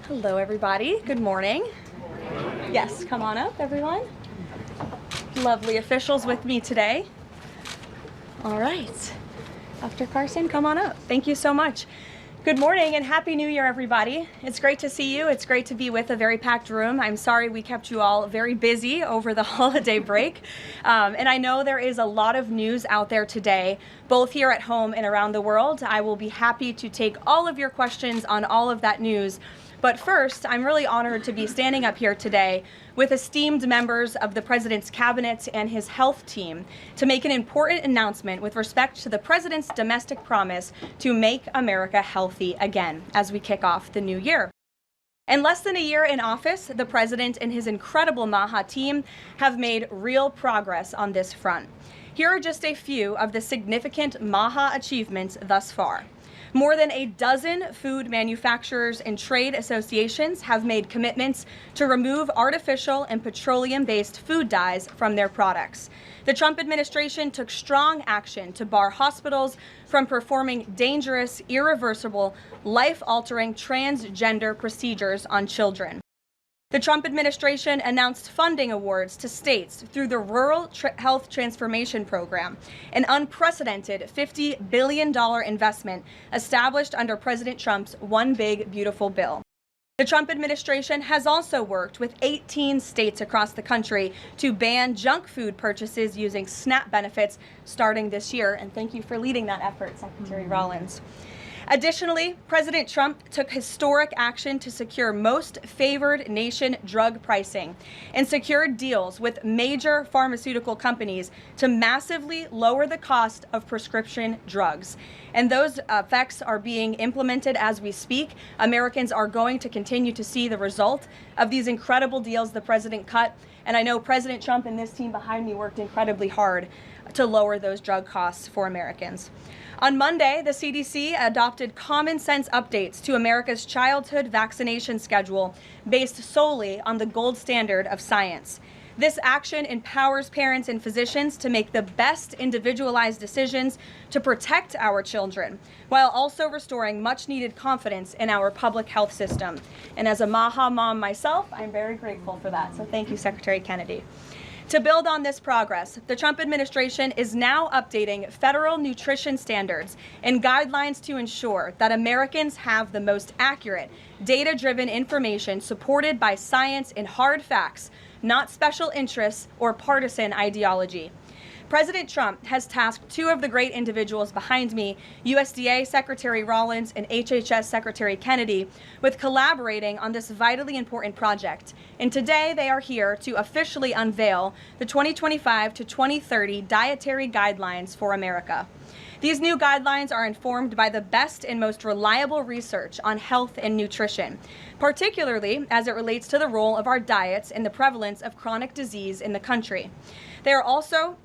Hello, everybody. Good morning. Yes, come on up, everyone. Lovely officials with me today. All right. Dr. Carson, come on up. Thank you so much. Good morning and Happy New Year, everybody. It's great to see you. It's great to be with a very packed room. I'm sorry we kept you all very busy over the holiday break. And I know there is a lot of news out there today, both here at home and around the world. I will be happy to take all of your questions on all of that news. But first, I'm really honored to be standing up here today with esteemed members of the President's Cabinet and his health team to make an important announcement with respect to the President's domestic promise to make America healthy again as we kick off the new year. In less than a year in office, the President and his incredible MAHA team have made real progress on this front. Here are just a few of the significant MAHA achievements thus far. More than a dozen food manufacturers and trade associations have made commitments to remove artificial and petroleum-based food dyes from their products. The Trump administration took strong action to bar hospitals from performing dangerous, irreversible, life-altering transgender procedures on children. The Trump administration announced funding awards to states through the Rural Health Transformation Program, an unprecedented $50 billion investment established under President Trump's One Big Beautiful Bill. The Trump administration has also worked with 18 states across the country to ban junk food purchases using SNAP benefits starting this year. And thank you for leading that effort, Secretary Rollins. Additionally, President Trump took historic action to secure most favored nation drug pricing and secured deals with major pharmaceutical companies to massively lower the cost of prescription drugs. And those effects are being implemented as we speak. Americans are going to continue to see the result of these incredible deals the president cut. And I know President Trump and this team behind me worked incredibly hard to lower those drug costs for Americans. On Monday, the CDC adopted common sense updates to America's childhood vaccination schedule based solely on the gold standard of science. This action empowers parents and physicians to make the best individualized decisions to protect our children, while also restoring much-needed confidence in our public health system. And as a MAHA mom myself, I'm very grateful for that. So thank you, Secretary Kennedy. To build on this progress, the Trump administration is now updating federal nutrition standards and guidelines to ensure that Americans have the most accurate, data-driven information supported by science and hard facts, not special interests or partisan ideology. President Trump has tasked two of the great individuals behind me, USDA Secretary Rollins and HHS Secretary Kennedy, with collaborating on this vitally important project. And today they are here to officially unveil the 2025 to 2030 dietary guidelines for America. These new guidelines are informed by the best and most reliable research on health and nutrition, particularly as it relates to the role of our diets and the prevalence of chronic disease in the country. They are also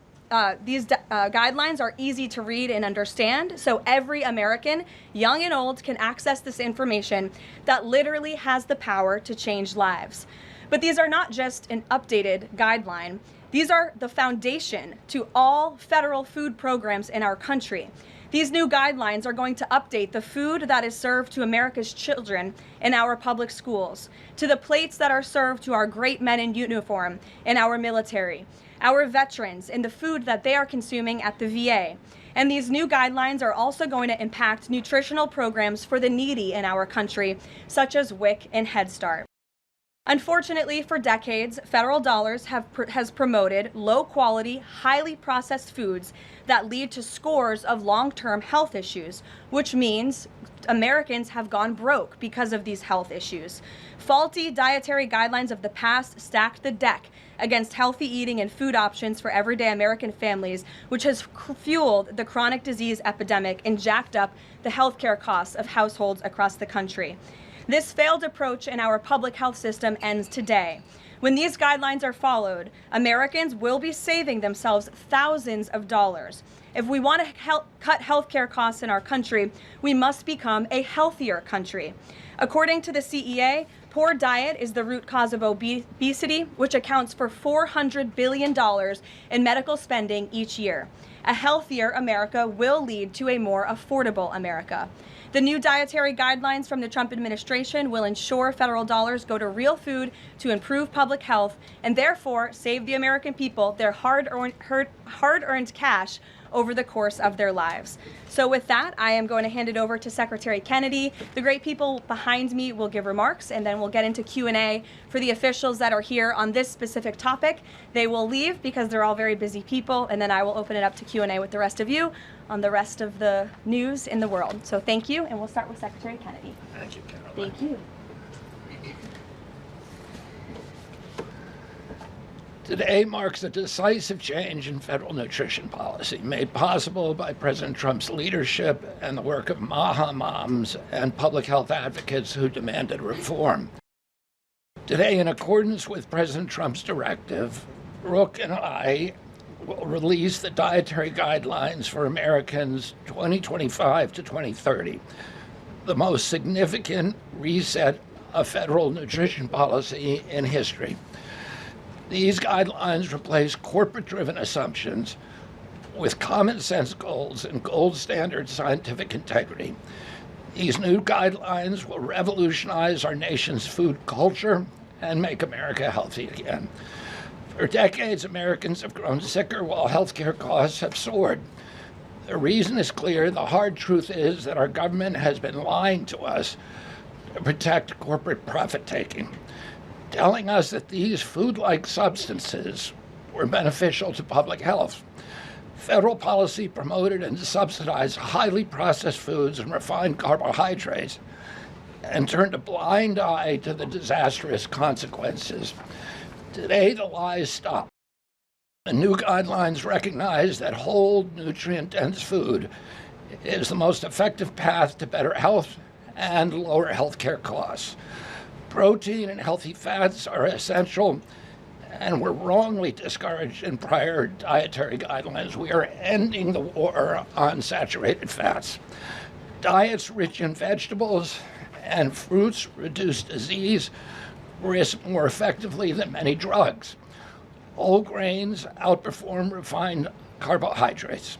These guidelines are easy to read and understand, so every American, young and old, can access this information that literally has the power to change lives. But these are not just an updated guideline. These are the foundation to all federal food programs in our country. These new guidelines are going to update the food that is served to America's children in our public schools, to the plates that are served to our great men in uniform in our military, our veterans, and the food that they are consuming at the VA. And these new guidelines are also going to impact nutritional programs for the needy in our country, such as WIC and Head Start. Unfortunately, for decades, federal dollars has promoted low-quality, highly processed foods that lead to scores of long-term health issues, which means Americans have gone broke because of these health issues. Faulty dietary guidelines of the past stacked the deck against healthy eating and food options for everyday American families, which has fueled the chronic disease epidemic and jacked up the healthcare costs of households across the country. This failed approach in our public health system ends today. When these guidelines are followed, Americans will be saving themselves thousands of dollars. If we want to cut healthcare costs in our country, we must become a healthier country. According to the CEA, Poor diet is the root cause of obesity, which accounts for $400 billion in medical spending each year. A healthier America will lead to a more affordable America. The new dietary guidelines from the Trump administration will ensure federal dollars go to real food to improve public health and therefore save the American people their hard-earned cash over the course of their lives. So with that, I am going to hand it over to Secretary Kennedy. The great people behind me will give remarks, and then we'll get into Q&A for the officials that are here on this specific topic. They will leave because they're all very busy people, and then I will open it up to Q&A with the rest of you on the rest of the news in the world. So thank you, and we'll start with Secretary Kennedy. Thank you, Caroline. Thank you. Today marks a decisive change in federal nutrition policy, made possible by President Trump's leadership and the work of MAHA moms and public health advocates who demanded reform. Today, in accordance with President Trump's directive, Brooke and I will release the dietary guidelines for Americans 2025 to 2030, the most significant reset of federal nutrition policy in history. These guidelines replace corporate-driven assumptions with common sense goals and gold standard scientific integrity. These new guidelines will revolutionize our nation's food culture and make America healthy again. For decades, Americans have grown sicker while healthcare costs have soared. The reason is clear. The hard truth is that our government has been lying to us to protect corporate profit-taking, telling us that these food-like substances were beneficial to public health. Federal policy promoted and subsidized highly processed foods and refined carbohydrates and turned a blind eye to the disastrous consequences. Today, the lies stop. The new guidelines recognize that whole, nutrient-dense food is the most effective path to better health and lower healthcare costs. Protein and healthy fats are essential and were wrongly discouraged in prior dietary guidelines. We are ending the war on saturated fats. Diets rich in vegetables and fruits reduce disease risk more effectively than many drugs. Whole grains outperform refined carbohydrates.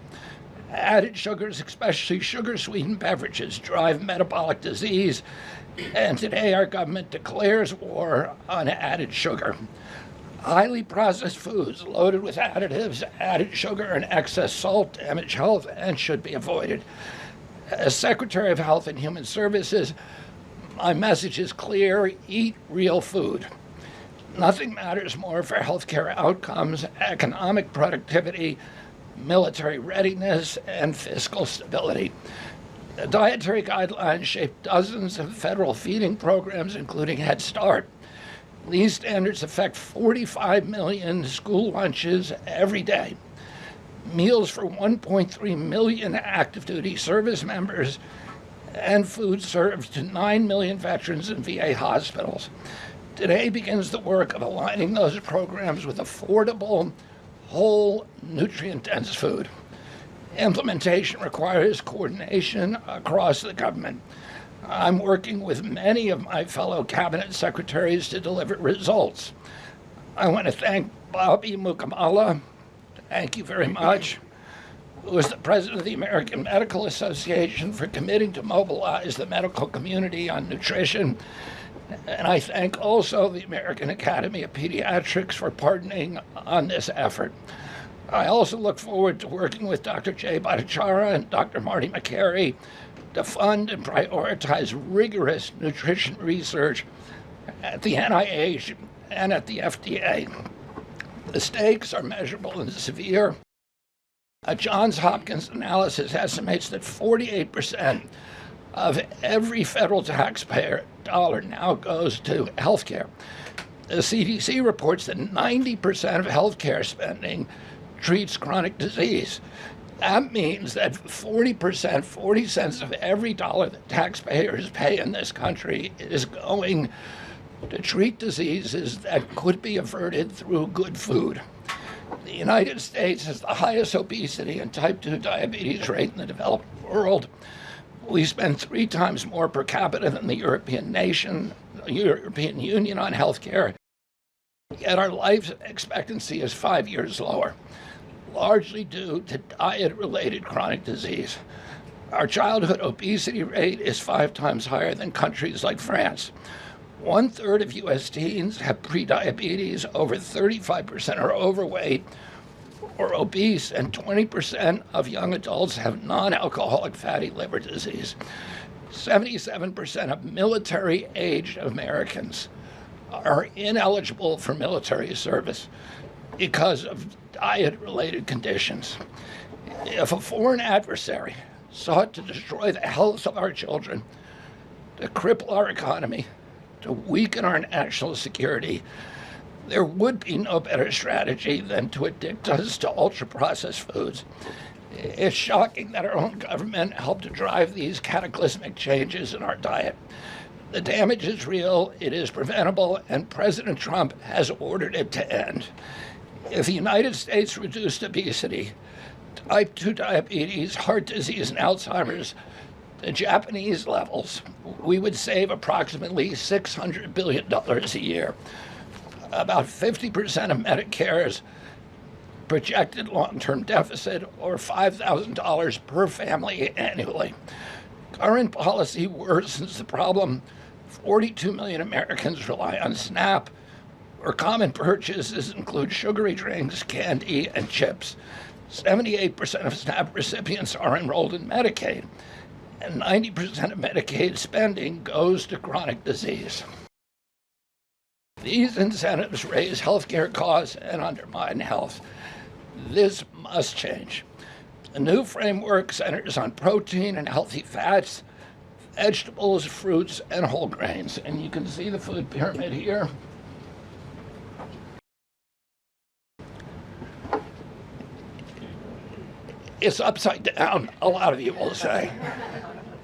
Added sugars, especially sugar-sweetened beverages, drive metabolic disease, and today our government declares war on added sugar. Highly processed foods loaded with additives, added sugar, and excess salt damage health and should be avoided. As Secretary of Health and Human Services, my message is clear: eat real food. Nothing matters more for healthcare outcomes, economic productivity, military readiness, and fiscal stability. The dietary guidelines shape dozens of federal feeding programs, including Head Start. These standards affect 45 million school lunches every day, meals for 1.3 million active duty service members, and food served to 9 million veterans in VA hospitals. Today begins the work of aligning those programs with affordable, whole, nutrient-dense food. Implementation requires coordination across the government. I'm working with many of my fellow cabinet secretaries to deliver results. I want to thank Bobby Mukamala, thank you very much, who is the president of the American Medical Association, for committing to mobilize the medical community on nutrition. And I thank also the American Academy of Pediatrics for partnering on this effort. I also look forward to working with Dr. Jay Bhattacharya and Dr. Marty Makary to fund and prioritize rigorous nutrition research at the NIH and at the FDA. The stakes are measurable and severe. A Johns Hopkins analysis estimates that 48% of every federal taxpayer dollar now goes to healthcare. The CDC reports that 90% of healthcare spending treats chronic disease. That means that 40%, 40 cents of every dollar that taxpayers pay in this country is going to treat diseases that could be averted through good food. The United States has the highest obesity and type 2 diabetes rate in the developed world. We spend 3 times more per capita than the European nation, the European Union on health care, yet our life expectancy is 5 years lower, largely due to diet-related chronic disease. Our childhood obesity rate is 5 times higher than countries like France. 1/3 of U.S. teens have prediabetes, over 35% are overweight or obese, and 20% of young adults have non-alcoholic fatty liver disease. 77% of military-aged Americans are ineligible for military service because of diet-related conditions. If a foreign adversary sought to destroy the health of our children, to cripple our economy, to weaken our national security, there would be no better strategy than to addict us to ultra-processed foods. It's shocking that our own government helped to drive these cataclysmic changes in our diet. The damage is real, it is preventable, and President Trump has ordered it to end. If the United States reduced obesity, type 2 diabetes, heart disease, and Alzheimer's to Japanese levels, we would save approximately $600 billion a year. About 50% of Medicare's projected long-term deficit, or $5,000 per family annually. Current policy worsens the problem. 42 million Americans rely on SNAP, where common purchases include sugary drinks, candy, and chips. 78% of SNAP recipients are enrolled in Medicaid, and 90% of Medicaid spending goes to chronic disease. These incentives raise healthcare costs and undermine health. This must change. The new framework centers on protein and healthy fats, vegetables, fruits, and whole grains. And you can see the food pyramid here. It's upside down, a lot of you will say.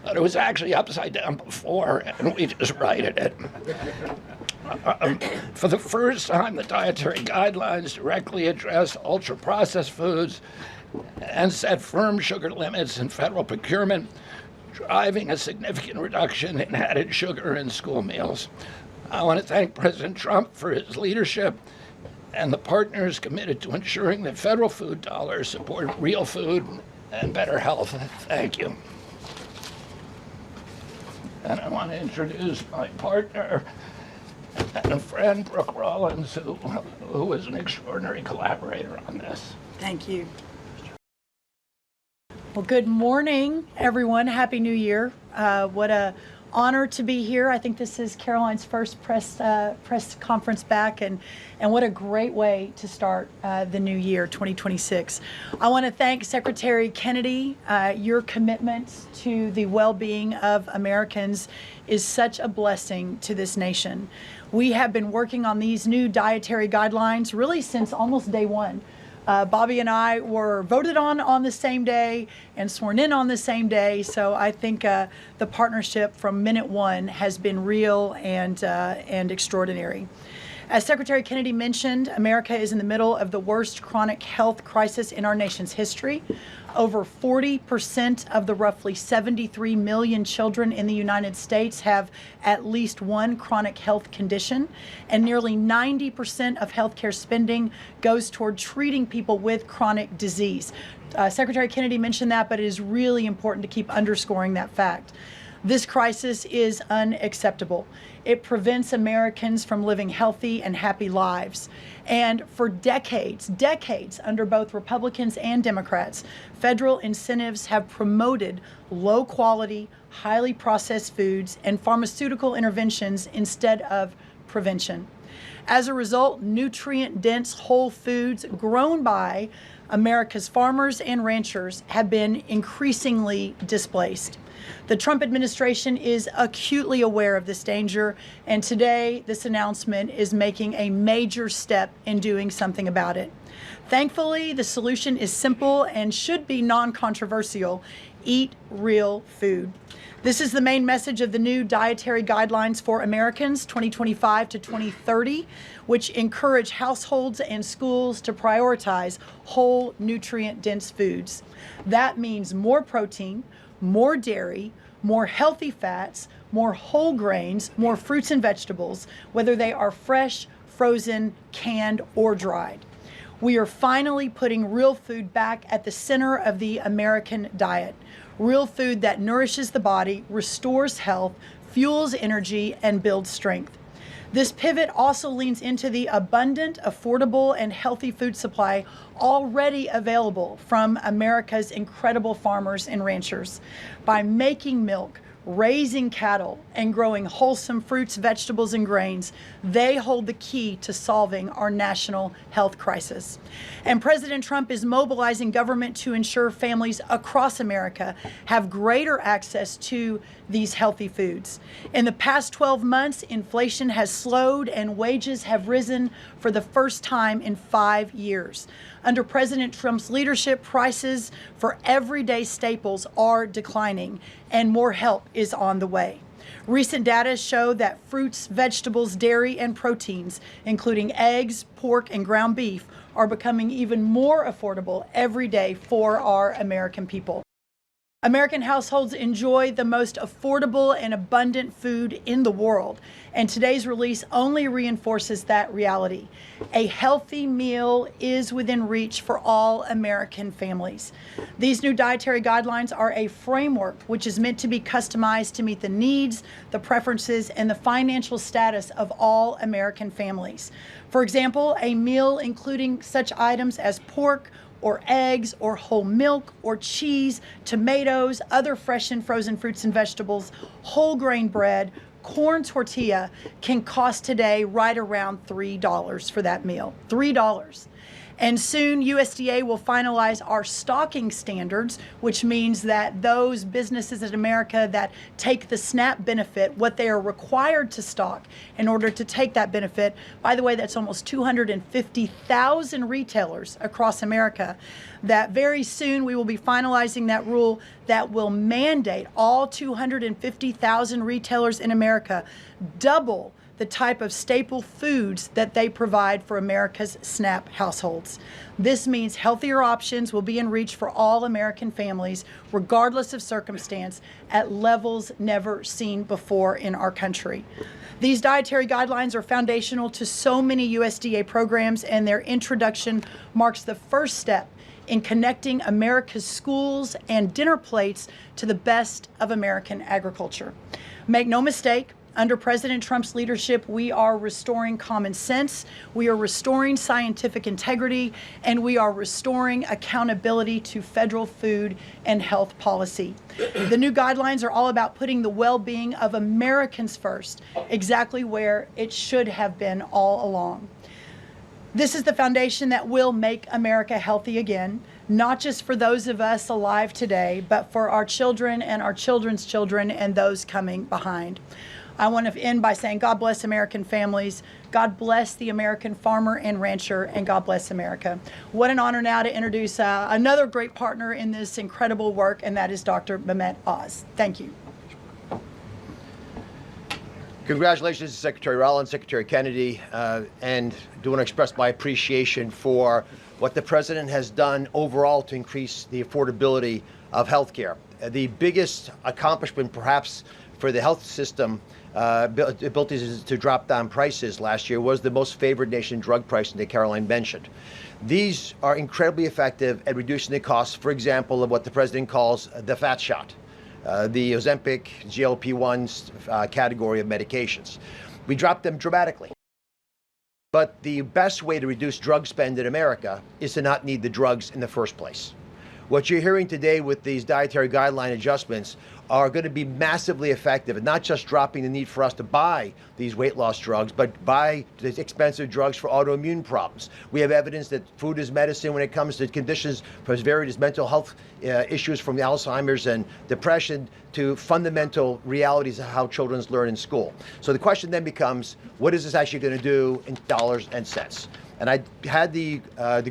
But it was actually upside down before, and we just righted it. For the first time, the dietary guidelines directly address ultra-processed foods and set firm sugar limits in federal procurement, driving a significant reduction in added sugar in school meals. I want to thank President Trump for his leadership and the partners committed to ensuring that federal food dollars support real food and better health. Thank you. And I want to introduce my partner and a friend, Brooke Rollins, who is an extraordinary collaborator on this. Thank you. Well, good morning, everyone. Happy New Year. What a honor to be here. I think this is Karoline's first press conference back, and what a great way to start the new year, 2026. I want to thank Secretary Kennedy. Your commitment to the well-being of Americans is such a blessing to this nation. We have been working on these new dietary guidelines really since almost day one. Bobby and I were voted on the same day and sworn in on the same day. So I think the partnership from minute one has been real and extraordinary. As Secretary Kennedy mentioned, America is in the middle of the worst chronic health crisis in our nation's history. Over 40% of the roughly 73 million children in the United States have at least one chronic health condition, and nearly 90% of healthcare spending goes toward treating people with chronic disease. Secretary Kennedy mentioned that, but it is really important to keep underscoring that fact. This crisis is unacceptable. It prevents Americans from living healthy and happy lives. And for decades, under both Republicans and Democrats, federal incentives have promoted low quality, highly processed foods and pharmaceutical interventions instead of prevention. As a result, nutrient-dense whole foods grown by America's farmers and ranchers have been increasingly displaced. The Trump administration is acutely aware of this danger, and today this announcement is making a major step in doing something about it. Thankfully, the solution is simple and should be non-controversial. Eat real food. This is the main message of the new Dietary Guidelines for Americans 2025 to 2030, which encourage households and schools to prioritize whole, nutrient-dense foods. That means more protein, more dairy, more healthy fats, more whole grains, more fruits and vegetables, whether they are fresh, frozen, canned, or dried. We are finally putting real food back at the center of the American diet. Real food that nourishes the body, restores health, fuels energy, and builds strength. This pivot also leans into the abundant, affordable, and healthy food supply already available from America's incredible farmers and ranchers. By making milk, raising cattle, and growing wholesome fruits, vegetables, and grains, they hold the key to solving our national health crisis. And President Trump is mobilizing government to ensure families across America have greater access to these healthy foods. In the past 12 months, inflation has slowed and wages have risen for the first time in 5 years. Under President Trump's leadership, prices for everyday staples are declining and more help is on the way. Recent data show that fruits, vegetables, dairy, and proteins, including eggs, pork, and ground beef, are becoming even more affordable every day for our American people. American households enjoy the most affordable and abundant food in the world, and today's release only reinforces that reality. A healthy meal is within reach for all American families. These new dietary guidelines are a framework which is meant to be customized to meet the needs, the preferences, and the financial status of all American families. For example, a meal including such items as pork, or eggs, or whole milk, or cheese, tomatoes, other fresh and frozen fruits and vegetables, whole grain bread, corn tortilla can cost today right around $3 for that meal. $3. And soon USDA will finalize our stocking standards, which means that those businesses in America that take the SNAP benefit, what they are required to stock in order to take that benefit, by the way, that's almost 250,000 retailers across America, that very soon we will be finalizing that rule that will mandate all 250,000 retailers in America double the type of staple foods that they provide for America's SNAP households. This means healthier options will be in reach for all American families, regardless of circumstance, at levels never seen before in our country. These dietary guidelines are foundational to so many USDA programs, and their introduction marks the first step in connecting America's schools and dinner plates to the best of American agriculture. Make no mistake, under President Trump's leadership, we are restoring common sense, we are restoring scientific integrity, and we are restoring accountability to federal food and health policy. The new guidelines are all about putting the well-being of Americans first, exactly where it should have been all along. This is the foundation that will make America healthy again, not just for those of us alive today, but for our children and our children's children and those coming behind. I want to end by saying God bless American families, God bless the American farmer and rancher, and God bless America. What an honor now to introduce another great partner in this incredible work, and that is Dr. Mehmet Oz. Thank you. Congratulations to Secretary Rollins, Secretary Kennedy, and do want to express my appreciation for what the President has done overall to increase the affordability of health care. The biggest accomplishment perhaps for the health system ability to drop down prices last year was the most favored nation drug pricing that Karoline mentioned. These are incredibly effective at reducing the cost, for example, of what the President calls the fat shot, the Ozempic, GLP-1s category of medications. We dropped them dramatically. But the best way to reduce drug spend in America is to not need the drugs in the first place. What you're hearing today with these dietary guideline adjustments are going to be massively effective, and not just dropping the need for us to buy these weight loss drugs, but buy these expensive drugs for autoimmune problems. We have evidence that food is medicine when it comes to conditions as varied as mental health issues from Alzheimer's and depression to fundamental realities of how children learn in school. So the question then becomes, what is this actually going to do in dollars and cents? And I had the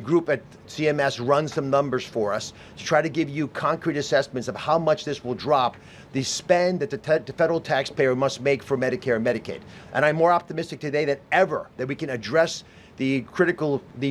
group at CMS run some numbers for us to try to give you concrete assessments of how much this will drop the spend that the federal taxpayer must make for Medicare and Medicaid. And I'm more optimistic today than ever that we can address the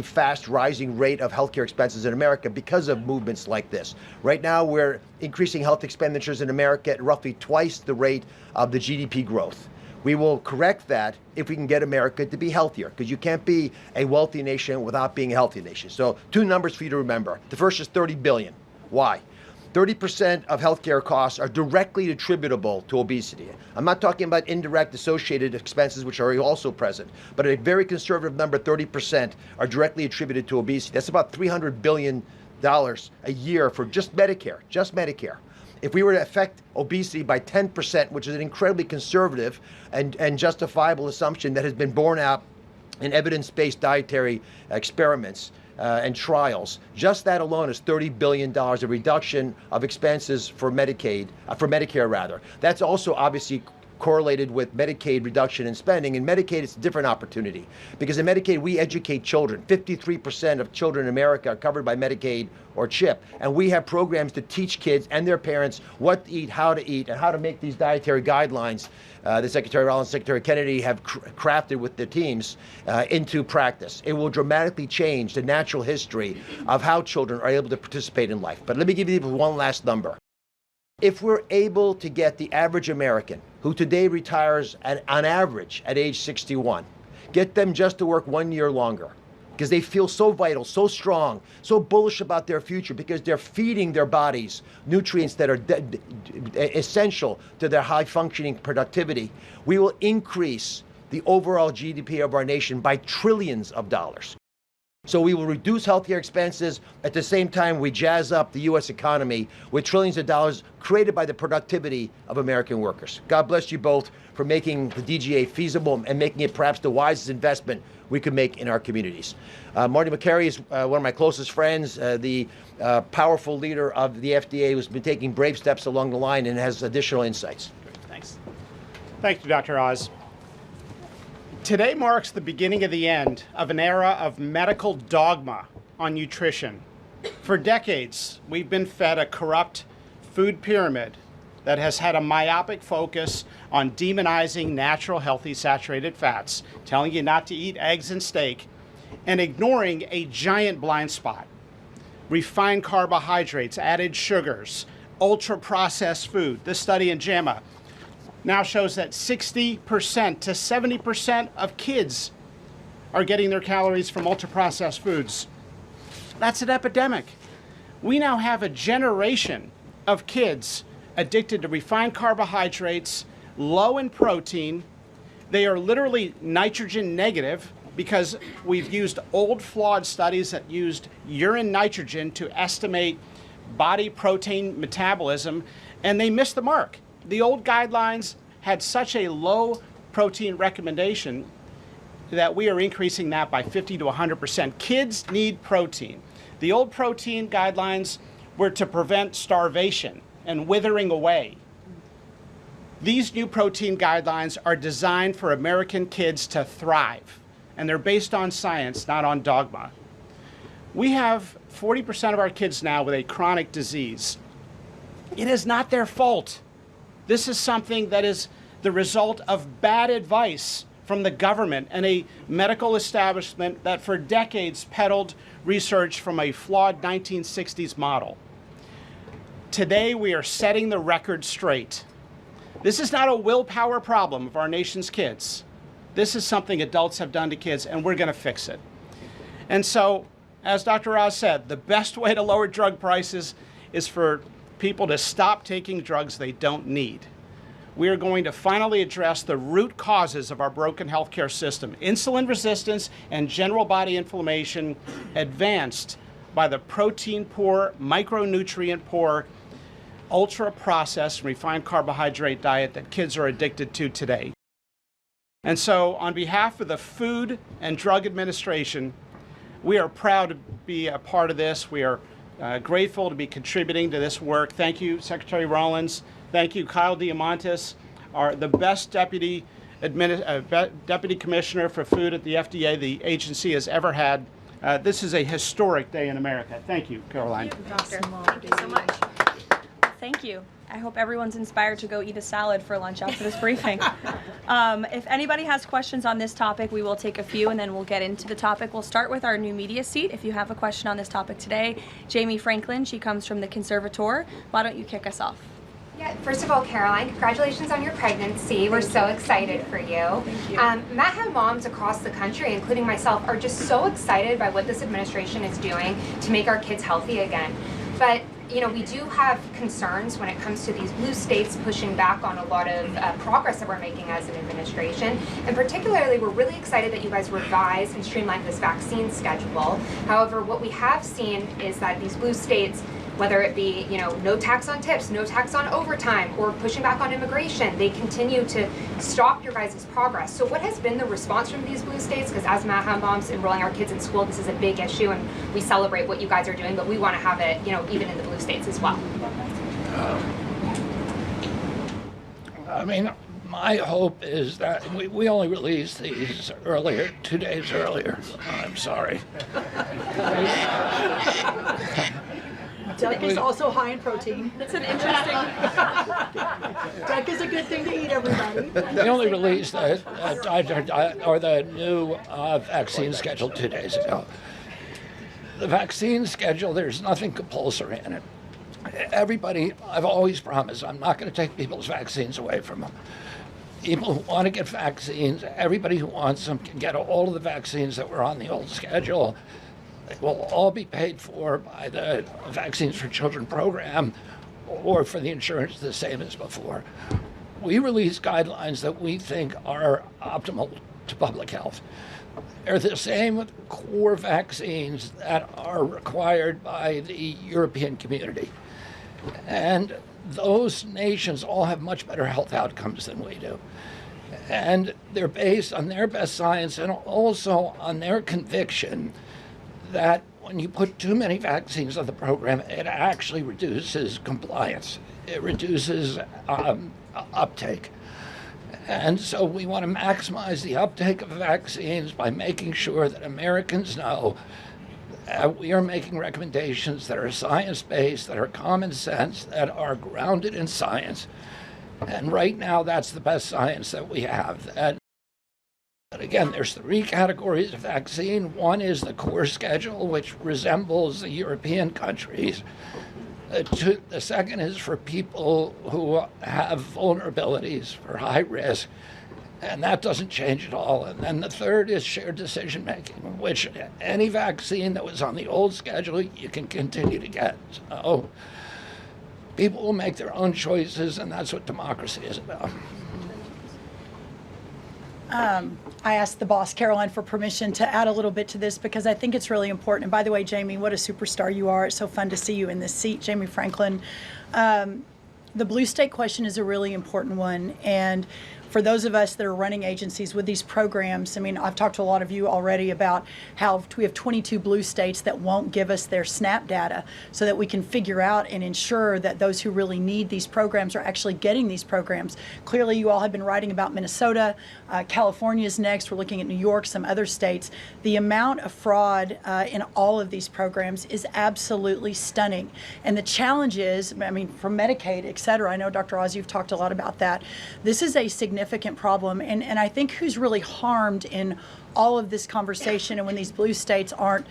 fast rising rate of healthcare expenses in America because of movements like this. Right now, we're increasing health expenditures in America at roughly twice the rate of the GDP growth. We will correct that if we can get America to be healthier, because you can't be a wealthy nation without being a healthy nation. So 2 numbers for you to remember. The first is $30 billion. Why? 30% of healthcare costs are directly attributable to obesity. I'm not talking about indirect associated expenses, which are also present, but a very conservative number, 30%, are directly attributed to obesity. That's about $300 billion a year for just Medicare, If we were to affect obesity by 10%, which is an incredibly conservative and justifiable assumption that has been borne out in evidence-based dietary experiments, and trials, just that alone is $30 billion of reduction of expenses for Medicare rather. That's also obviously correlated with Medicaid reduction in spending. In Medicaid, it's a different opportunity because in Medicaid, we educate children. 53% of children in America are covered by Medicaid or CHIP. And we have programs to teach kids and their parents what to eat, and how to make these dietary guidelines that Secretary Rollins, Secretary Kennedy have crafted with their teams into practice. It will dramatically change the natural history of how children are able to participate in life. But let me give you one last number. If we're able to get the average American, who today retires on average at age 61, get them just to work 1 year longer, because they feel so vital, so strong, so bullish about their future, because they're feeding their bodies nutrients that are essential to their high-functioning productivity, we will increase the overall GDP of our nation by trillions of dollars. So we will reduce healthcare expenses. At the same time, we jazz up the U.S. economy with trillions of dollars created by the productivity of American workers. God bless you both for making the DGA feasible and making it perhaps the wisest investment we could make in our communities. Marty Makary is one of my closest friends, the powerful leader of the FDA who's been taking brave steps along the line and has additional insights. Thanks. Thank you, Dr. Oz. Today marks the beginning of the end of an era of medical dogma on nutrition. For decades, we've been fed a corrupt food pyramid that has had a myopic focus on demonizing natural, healthy, saturated fats, telling you not to eat eggs and steak, and ignoring a giant blind spot. Refined carbohydrates, added sugars, ultra-processed food. This study in JAMA now shows that 60% to 70% of kids are getting their calories from ultra-processed foods. That's an epidemic. We now have a generation of kids addicted to refined carbohydrates, low in protein. They are literally nitrogen negative because we've used old flawed studies that used urine nitrogen to estimate body protein metabolism, and they missed the mark. The old guidelines had such a low protein recommendation that we are increasing that by 50 to 100%. Kids need protein. The old protein guidelines were to prevent starvation and withering away. These new protein guidelines are designed for American kids to thrive, and they're based on science, not on dogma. We have 40% of our kids now with a chronic disease. It is not their fault. This is something that is the result of bad advice from the government and a medical establishment that for decades peddled research from a flawed 1960s model. Today, we are setting the record straight. This is not a willpower problem of our nation's kids. This is something adults have done to kids, and we're going to fix it. And so, as Dr. Oz said, the best way to lower drug prices is for people to stop taking drugs they don't need. We are going to finally address the root causes of our broken healthcare system: insulin resistance and general body inflammation, advanced by the protein-poor, micronutrient-poor, ultra-processed, refined carbohydrate diet that kids are addicted to today. And so, on behalf of the Food and Drug Administration, we are proud to be a part of this. We are grateful to be contributing to this work. Thank you, Secretary Rollins. Thank you, Kyle Diamantis, the best deputy Deputy Commissioner for Food at the FDA the agency has ever had. This is a historic day in America. Thank you, Caroline. Doctor, thank you so much. Thank you. I hope everyone's inspired to go eat a salad for lunch after this briefing. If anybody has questions on this topic, we will take a few and then we'll get into the topic. We'll start with our new media seat. If you have a question on this topic today, Jamie Franklin, she comes from the Conservator. Why don't you kick us off? Yeah, first of all, Caroline, congratulations on your pregnancy. We're so excited for you. Thank you. MAHA moms across the country, including myself, are just so excited by what this administration is doing to make our kids healthy again. But you know, we do have concerns when it comes to these blue states pushing back on a lot of progress that we're making as an administration. And particularly, we're really excited that you guys revised and streamlined this vaccine schedule. However, what we have seen is that these blue states, whether it be, you know, no tax on tips, no tax on overtime, or pushing back on immigration, they continue to stop your guys' progress. So what has been the response from these blue states? Because as MAHA moms enrolling our kids in school, this is a big issue, and we celebrate what you guys are doing, but we want to have it, you know, even in the blue states as well. I mean, my hope is that we only released these earlier, 2 days earlier. I'm sorry. Duck is also high in protein. That's an interesting. Duck is a good thing to eat, everybody. We only released the new vaccine schedule 2 days ago. The vaccine schedule, there's nothing compulsory in it. Everybody, I've always promised, I'm not going to take people's vaccines away from them. People who want to get vaccines, everybody who wants them can get all of the vaccines that were on the old schedule. They will all be paid for by the Vaccines for Children program or for the insurance the same as before. We release guidelines that we think are optimal to public health. They're the same with core vaccines that are required by the European community. And those nations all have much better health outcomes than we do. And they're based on their best science and also on their conviction that when you put too many vaccines on the program, it actually reduces compliance. It reduces uptake. And so we want to maximize the uptake of vaccines by making sure that Americans know that we are making recommendations that are science-based, that are common sense, that are grounded in science. And right now, that's the best science that we have. But again, there's 3 categories of vaccine. One is the core schedule, which resembles the European countries. The second is for people who have vulnerabilities, for high risk, and that doesn't change at all. And then the third is shared decision making, which any vaccine that was on the old schedule, you can continue to get. So people will make their own choices, and that's what democracy is about. I asked the boss, Caroline, for permission to add a little bit to this because I think it's really important. And by the way, Jamie, what a superstar you are. It's so fun to see you in this seat, Jamie Franklin. The blue state question is a really important one. And for those of us that are running agencies with these programs, I mean, I've talked to a lot of you already about how we have 22 blue states that won't give us their SNAP data so that we can figure out and ensure that those who really need these programs are actually getting these programs. Clearly, you all have been writing about Minnesota. California is next. We're looking at New York, some other states. The amount of fraud in all of these programs is absolutely stunning. And the challenge is, I mean, from Medicaid, et cetera, I know, Dr. Oz, you've talked a lot about that. This is a significant problem, and I think who's really harmed in all of this conversation and when these blue states aren't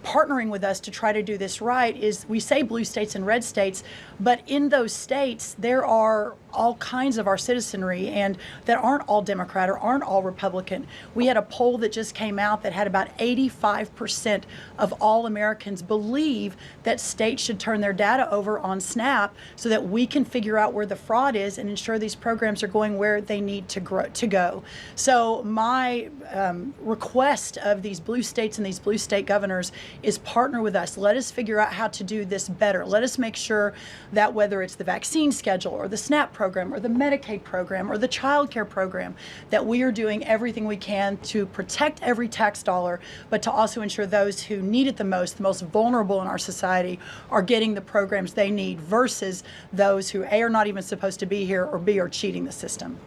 partnering with us to try to do this right is we say blue states and red states, but in those states there are all kinds of our citizenry and that aren't all Democrat or aren't all Republican. We had a poll that just came out that had about 85% of all Americans believe that states should turn their data over on SNAP so that we can figure out where the fraud is and ensure these programs are going where they need to go. So my request of these blue states and these blue state governors is partner with us. Let us figure out how to do this better. Let us make sure that whether it's the vaccine schedule or the SNAP program or the Medicaid program or the child care program, that we are doing everything we can to protect every tax dollar, but to also ensure those who need it the most vulnerable in our society, are getting the programs they need versus those who A, are not even supposed to be here, or B, are cheating the system.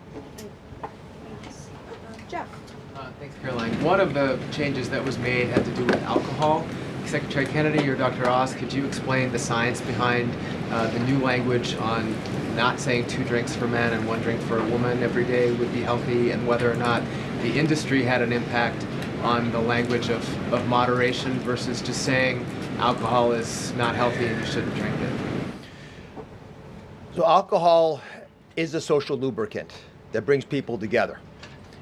Caroline, one of the changes that was made had to do with alcohol. Secretary Kennedy or Dr. Oz, could you explain the science behind the new language on not saying 2 drinks for men and 1 drink for a woman every day would be healthy, and whether or not the industry had an impact on the language of moderation versus just saying alcohol is not healthy and you shouldn't drink it? So alcohol is a social lubricant that brings people together.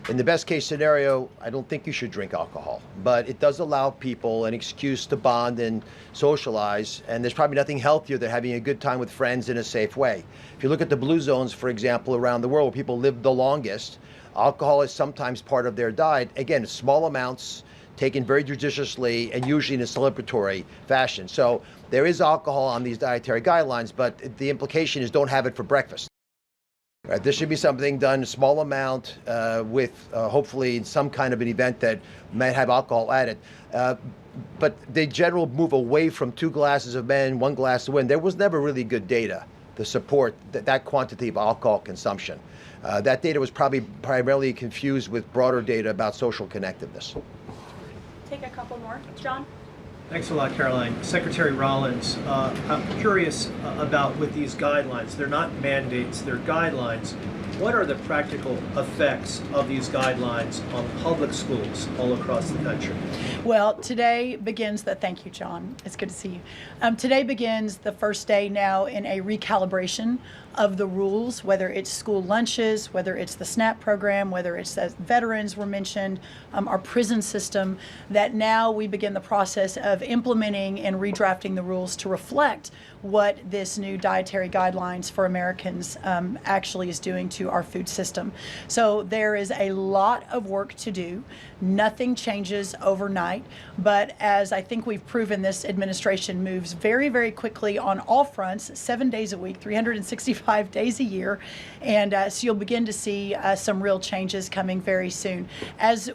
In the best case scenario, I don't think you should drink alcohol, but it does allow people an excuse to bond and socialize, and there's probably nothing healthier than having a good time with friends in a safe way. If you look at the blue zones, for example, around the world where people live the longest, alcohol is sometimes part of their diet. Again, small amounts, taken very judiciously, and usually in a celebratory fashion. So there is alcohol on these dietary guidelines, but the implication is don't have it for breakfast. Right, this should be something done in a small amount with hopefully some kind of an event that might have alcohol added. But the general move away from 2 glasses of men, 1 glass of women, there was never really good data to support that quantity of alcohol consumption. That data was probably primarily confused with broader data about social connectiveness. Take a couple more. John? Thanks a lot, Caroline. Secretary Rollins, I'm curious about with these guidelines. They're not mandates, they're guidelines. What are the practical effects of these guidelines on public schools all across the country? Well, today begins thank you, John. It's good to see you. Today begins the first day now in a recalibration of the rules, whether it's school lunches, whether it's the SNAP program, whether it's as veterans were mentioned, our prison system, that now we begin the process of implementing and redrafting the rules to reflect what this new dietary guidelines for Americans actually is doing to our food system. So there is a lot of work to do. Nothing changes overnight, but as I think we've proven, this administration moves very, very quickly on all fronts, 7 days a week, 365 days a year, and so you'll begin to see some real changes coming very soon. As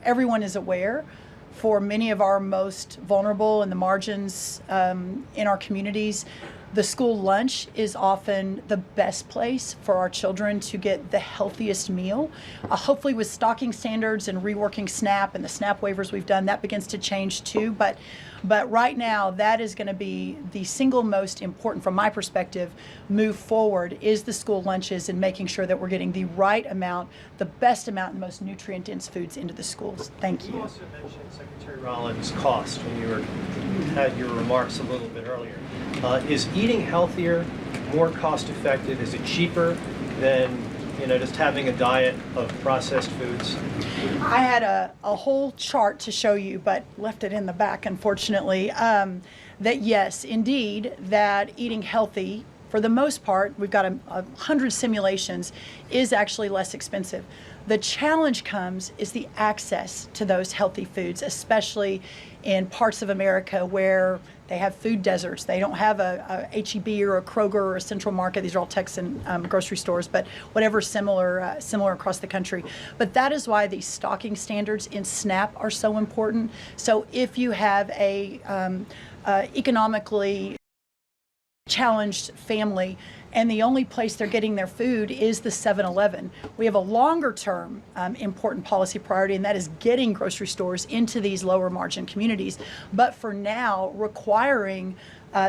everyone is aware, for many of our most vulnerable in the margins in our communities, the school lunch is often the best place for our children to get the healthiest meal. Hopefully with stocking standards and reworking SNAP and the SNAP waivers we've done, that begins to change too. But right now, that is going to be the single most important, from my perspective, move forward, is the school lunches and making sure that we're getting the right amount, the best amount, and most nutrient-dense foods into the schools. Thank you. You also mentioned, Secretary Rollins, cost when you had your remarks a little bit earlier. Is eating healthier more cost-effective? Is it cheaper than just having a diet of processed foods? I had a whole chart to show you, but left it in the back, unfortunately, that yes, indeed, that eating healthy, for the most part, we've got 100 simulations, is actually less expensive. The challenge is the access to those healthy foods, especially in parts of America where they have food deserts. They don't have a H-E-B or a Kroger or a Central Market. These are all Texan grocery stores, but whatever similar across the country. But that is why these stocking standards in SNAP are so important. So if you have a economically challenged family and the only place they're getting their food is the 7-Eleven, we have a longer term important policy priority, and that is getting grocery stores into these lower margin communities. But for now, requiring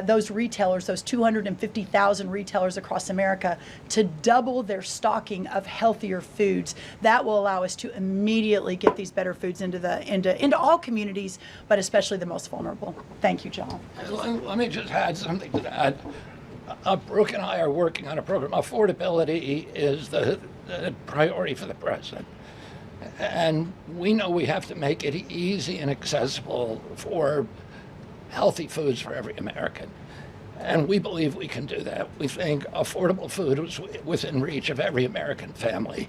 those retailers, those 250,000 retailers across America, to double their stocking of healthier foods, that will allow us to immediately get these better foods into all communities, but especially the most vulnerable. Thank you, John. Let me just add something to that. Brooke and I are working on a program. Affordability is the priority for the president. And we know we have to make it easy and accessible for healthy foods for every American. And we believe we can do that. We think affordable food is within reach of every American family.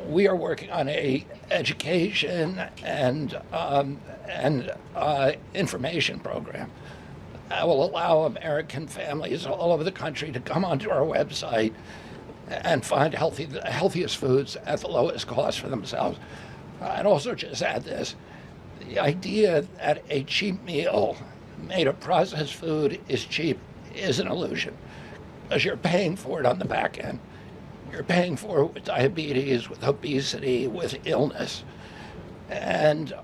We are working on a education and information program that will allow American families all over the country to come onto our website and find the healthiest foods at the lowest cost for themselves. I'd also just add this. The idea that a cheap meal made of processed food is cheap is an illusion, because you're paying for it on the back end. You're paying for it with diabetes, with obesity, with illness. And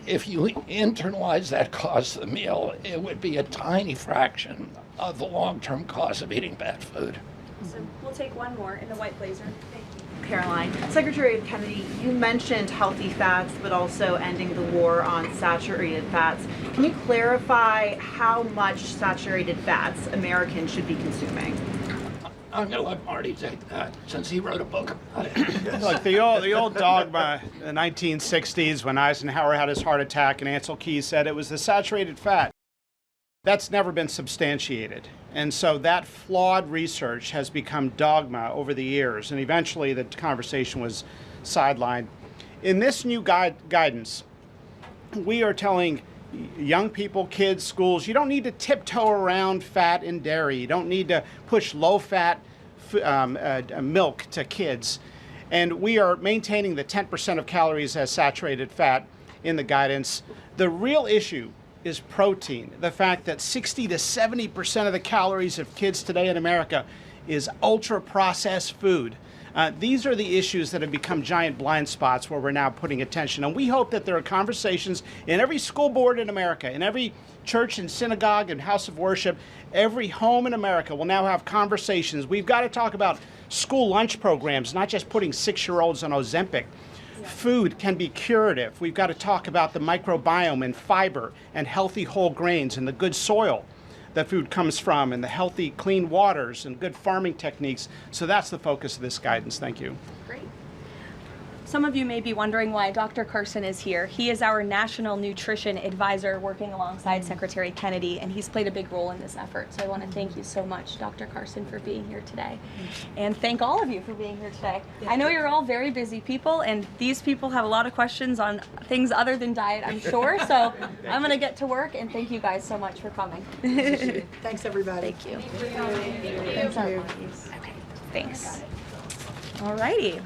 if you internalize that cost of the meal, it would be a tiny fraction of the long-term cost of eating bad food. So we'll take one more in the white blazer. Thank you. Caroline. Secretary Kennedy, you mentioned healthy fats, but also ending the war on saturated fats. Can you clarify how much saturated fats Americans should be consuming? I'm going to let Marty take that, since he wrote a book about it. Look, the old dogma in the 1960s when Eisenhower had his heart attack and Ansel Keys said it was the saturated fat. That's never been substantiated. And so that flawed research has become dogma over the years, and eventually the conversation was sidelined. In this new guidance, we are telling young people, kids, schools, you don't need to tiptoe around fat and dairy. You don't need to push low-fat milk to kids. And we are maintaining the 10% of calories as saturated fat in the guidance. The real issue is protein. The fact that 60 to 70% of the calories of kids today in America is ultra-processed food. These are the issues that have become giant blind spots where we're now putting attention. And we hope that there are conversations in every school board in America, in every church and synagogue and house of worship, every home in America will now have conversations. We've got to talk about school lunch programs, not just putting 6-year-olds on Ozempic. Food can be curative. We've got to talk about the microbiome and fiber and healthy whole grains and the good soil that food comes from and the healthy, clean waters and good farming techniques. So that's the focus of this guidance. Thank you. Great. Some of you may be wondering why Dr. Carson is here. He is our National Nutrition Advisor working alongside Secretary Kennedy, and he's played a big role in this effort. So I want to thank you so much, Dr. Carson, for being here today. And thank all of you for being here today. I know you're all very busy people, and these people have a lot of questions on things other than diet, I'm sure. So I'm going to get to work, and thank you guys so much for coming. Thanks, everybody. Thank you. Thank you. Okay, thanks. All righty.